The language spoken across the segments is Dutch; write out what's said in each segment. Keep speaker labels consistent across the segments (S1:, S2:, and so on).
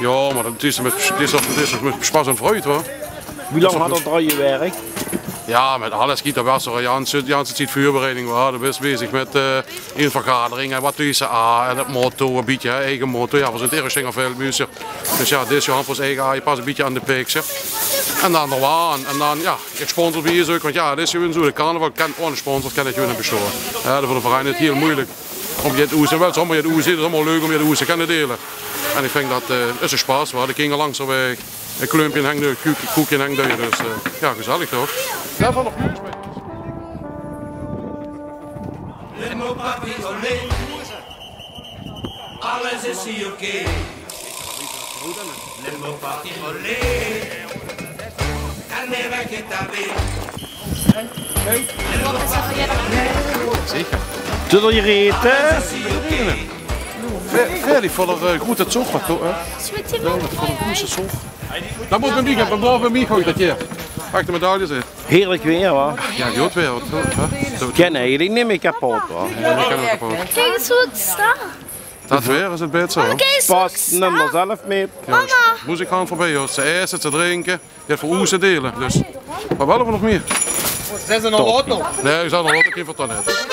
S1: Ja, maar het is met spas en vreugde hoor.
S2: Wie lang had dat al je werk?
S1: Ja, met alles giet er was er. Jansen ziet vuurbereiding, we hadden best bezig met een vergadering en wat doe je ze aan en het motto, een beetje eigen motto. Ja, we zijn erg zingen veel muziek. Dus ja, dit is je hand voor eigen aan, je past een beetje aan de peekse. En dan er aan en dan ja, ik sponsor wie je ook, want ja, dit is gewoon zo. De carnaval kent ohne sponsors, kan het gewoon niet bestaan. Ja, voor de verein is het heel moeilijk om je het oezen, wel sommige het oezen, het is allemaal leuk om je het oezen te delen. En ik denk dat is een spaas, we hadden kinderen langs de weg. Een klumpje hangt er, een koekje hangt er, dus ja, gezellig toch? Daarvan nog nieuws mee.
S3: Alles is hier oké. Limbo party olé. Kan never get away.
S1: Zeker.
S2: Zullen je eten?
S1: Verder voor de grote zorg wat toch? Voor de grote zorg. Dat moet bij mij, we blijven bij mij gooien dat je. Pak de medailles in.
S2: Heerlijk weer hoor.
S1: Ja, goed weer.
S2: Ik ken eigenlijk niet meer kapot hoor.
S4: Kijk eens hoe het staat.
S1: Dat weer is het beter zo.
S2: Pak nummer zelf mee.
S4: Mama.
S1: Moest ik gaan voorbij hoor. Ze eten, ze drinken. Je hebt voor oezen delen. Dus. Maar wel we nog meer.
S5: Zijn ze nog wat nog?
S1: Nee, ik zou nog wat een keer van net.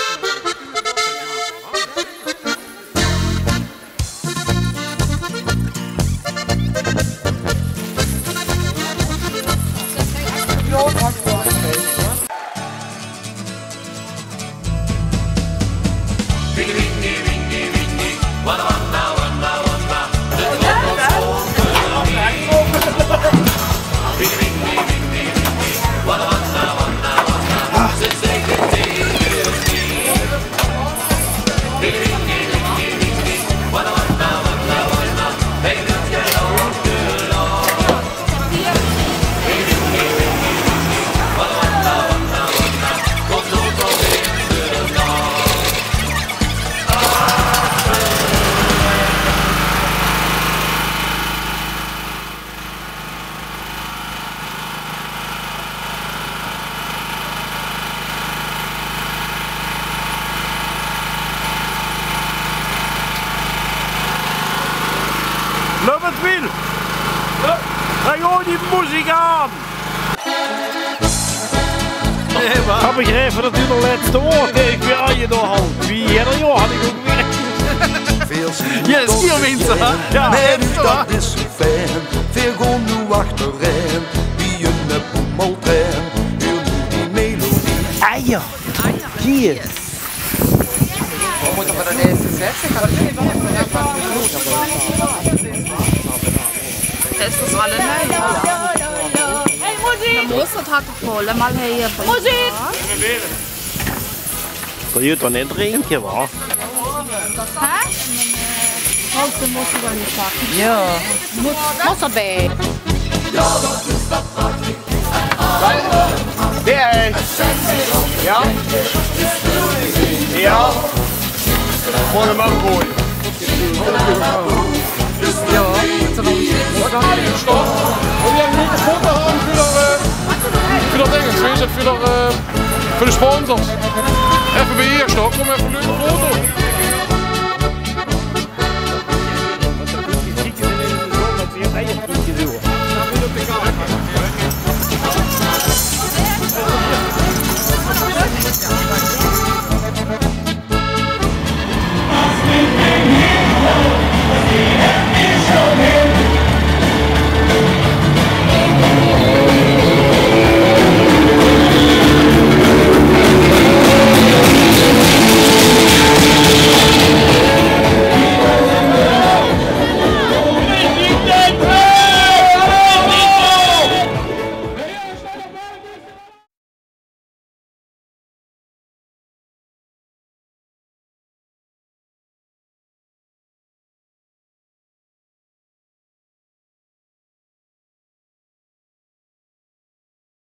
S2: Loop het wiel! Hij gooit die muziek aan!
S5: Nee, man.
S2: Ik heb begrepen dat u de laatste woord heeft weer aan je doorhoudt. Wie er joh had ik ook weer.
S5: Ja, dat is hier mensen.
S2: Ja,
S6: Nee, dat is zo fijn. Veel gewoon nu achterin. Wie een boemeltrein. U moet die melodie.
S2: eier. Hier.
S7: We moeten voor de eerste zetten.
S4: Ist das alle neu? Hey, Musik! Muss das hat doch voll mal hier. Musik!
S2: Kan je toch niet drinken, wa?
S4: Hä? Holst du musst du doch nicht packen.
S7: Ja.
S4: Muss erbij.
S5: Weer. Ja? Ja? Gewoon hem afgooien.
S7: Ja, moeten we
S1: Wil jij niet een foto hebben voor dat Engels? Voor de sponsors?